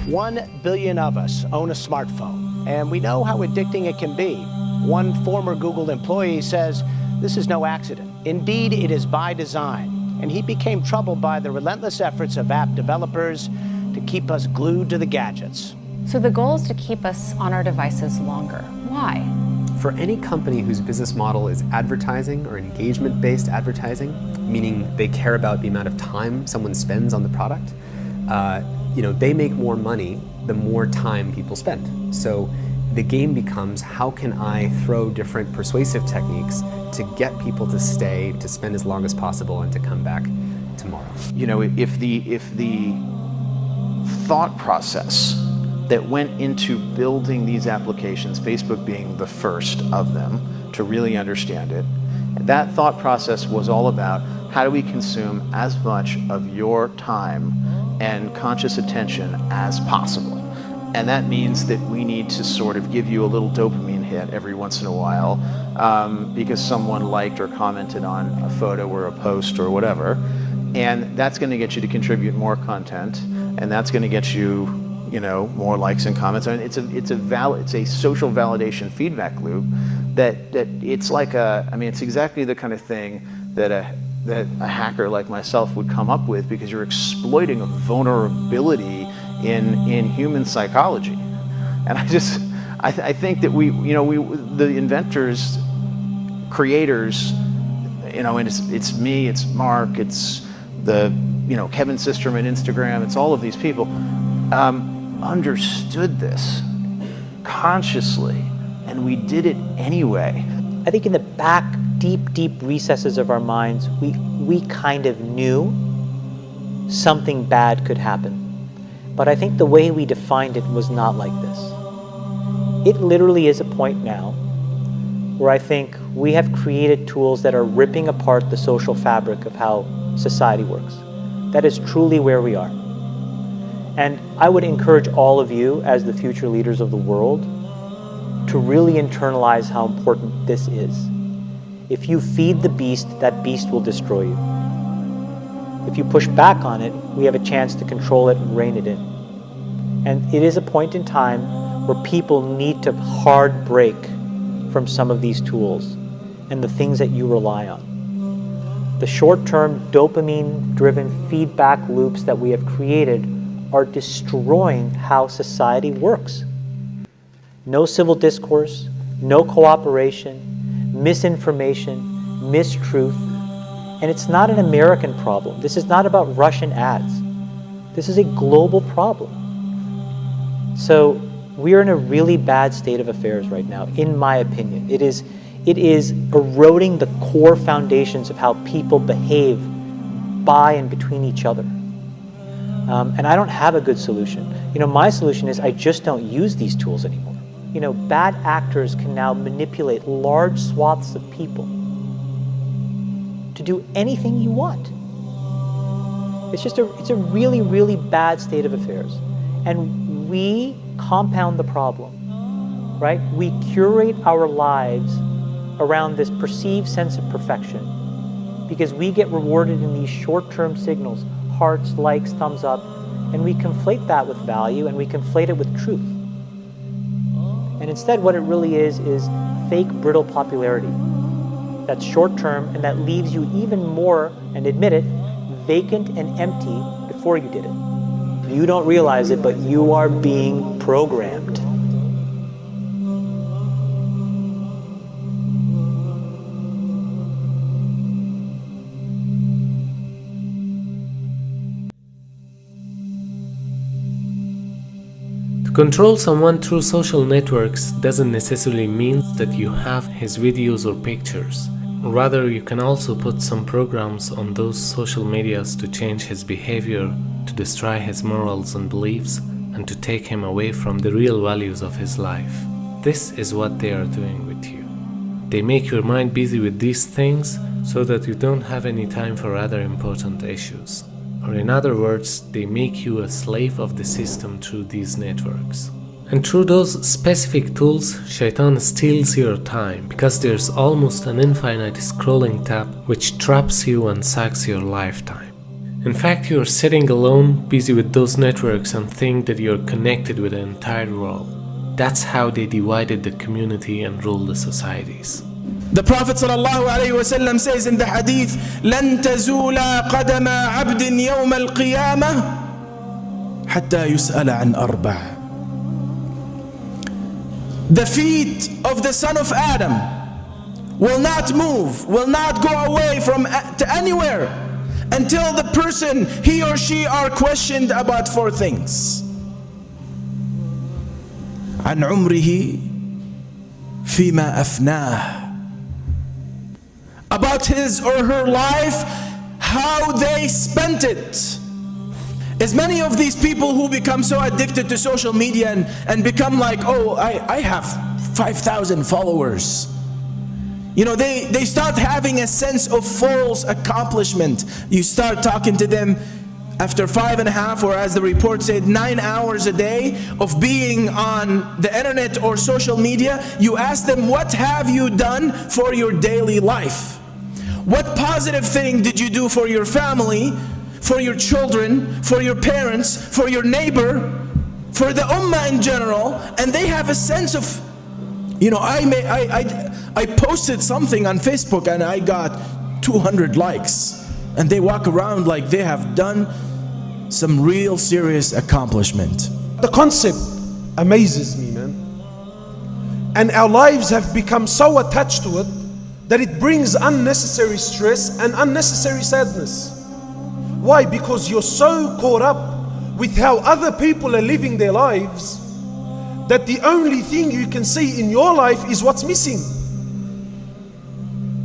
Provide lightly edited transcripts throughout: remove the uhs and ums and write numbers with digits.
1 billion of us own a smartphone, and we know how addicting it can be. One former Google employee says this is no accident. Indeed, it is by design, and he became troubled by the relentless efforts of app developers to keep us glued to the gadgets. So the goal is to keep us on our devices longer. Why? For any company whose business model is advertising or engagement-based advertising, meaning they care about the amount of time someone spends on the product, they make more money the more time people spend. So the game becomes, how can I throw different persuasive techniques to get people to stay, to spend as long as possible, and to come back tomorrow? If the thought process that went into building these applications, Facebook being the first of them to really understand it, that thought process was all about how do we consume as much of your time and conscious attention as possible. And that means that we need to sort of give you a little dopamine hit every once in a while because someone liked or commented on a photo or a post or whatever. And that's going to get you to contribute more content, and that's going to get you, more likes and comments. I mean, it's a social validation feedback loop that it's like it's exactly the kind of thing that a hacker like myself would come up with, because you're exploiting a vulnerability in human psychology. And I think that the inventors, creators, and it's me, it's Mark, it's the Kevin Systrom at Instagram, it's all of these people, understood this consciously, and we did it anyway. I think in the back, deep recesses of our minds, we kind of knew something bad could happen. But I think the way we defined it was not like this. It literally is a point now where I think we have created tools that are ripping apart the social fabric of how society works. That is truly where we are. And I would encourage all of you, as the future leaders of the world, to really internalize how important this is. If you feed the beast, that beast will destroy you. If you push back on it, we have a chance to control it and rein it in. And it is a point in time where people need to hard break from some of these tools and the things that you rely on. The short-term dopamine-driven feedback loops that we have created are destroying how society works. No civil discourse, no cooperation, misinformation, mistruth. And it's not an American problem. This is not about Russian ads. This is a global problem. So we are in a really bad state of affairs right now, in my opinion. It is eroding the core foundations of how people behave by and between each other. And I don't have a good solution. My solution is I just don't use these tools anymore. Bad actors can now manipulate large swaths of people to do anything you want. It's a really, really bad state of affairs. And we compound the problem, right? We curate our lives around this perceived sense of perfection because we get rewarded in these short-term signals, hearts, likes, thumbs up, and we conflate that with value and we conflate it with truth. And instead what it really is fake brittle popularity. That's short-term and that leaves you even more, and admit it, vacant and empty before you did it. You don't realize it, but you are being programmed. To control someone through social networks doesn't necessarily mean that you have his videos or pictures. Rather, you can also put some programs on those social medias to change his behavior, to destroy his morals and beliefs, and to take him away from the real values of his life. This is what they are doing with you. They make your mind busy with these things so that you don't have any time for other important issues. Or in other words, they make you a slave of the system through these networks. And through those specific tools, Shaitan steals your time because there's almost an infinite scrolling tab which traps you and sucks your lifetime. In fact, you're sitting alone, busy with those networks, and think that you're connected with the entire world. That's how they divided the community and ruled the societies. The Prophet ﷺ says in the hadith, لَن تَزُولَ قَدَمَ عَبْدٍ يَوْمَ الْقِيَامَةِ حَتَّى يُسْأَلَ عَنْ أَرْبَعٍ. The feet of the son of Adam will not move, will not go away to anywhere until the person, he or she, are questioned about 4 things. عن عمره فيما أفناه. About his or her life, how they spent it. As many of these people who become so addicted to social media and become like, oh, I have 5,000 followers. You know, they start having a sense of false accomplishment. You start talking to them after 5.5, or as the report said, 9 hours a day of being on the internet or social media. You ask them, what have you done for your daily life? What positive thing did you do for your family, for your children, for your parents, for your neighbor, for the ummah in general? And they have a sense of, you know, I posted something on Facebook and I got 200 likes. And they walk around like they have done some real serious accomplishment. The concept amazes me, man. And our lives have become so attached to it that it brings unnecessary stress and unnecessary sadness. Why? Because you're so caught up with how other people are living their lives that the only thing you can see in your life is what's missing.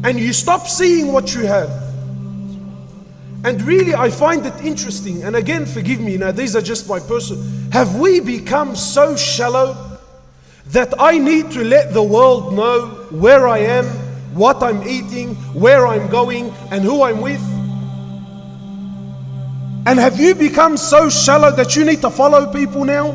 And you stop seeing what you have. And really, I find it interesting, and again, forgive me, now these are just my personal, have we become so shallow that I need to let the world know where I am, what I'm eating, where I'm going, and who I'm with? And have you become so shallow that you need to follow people now?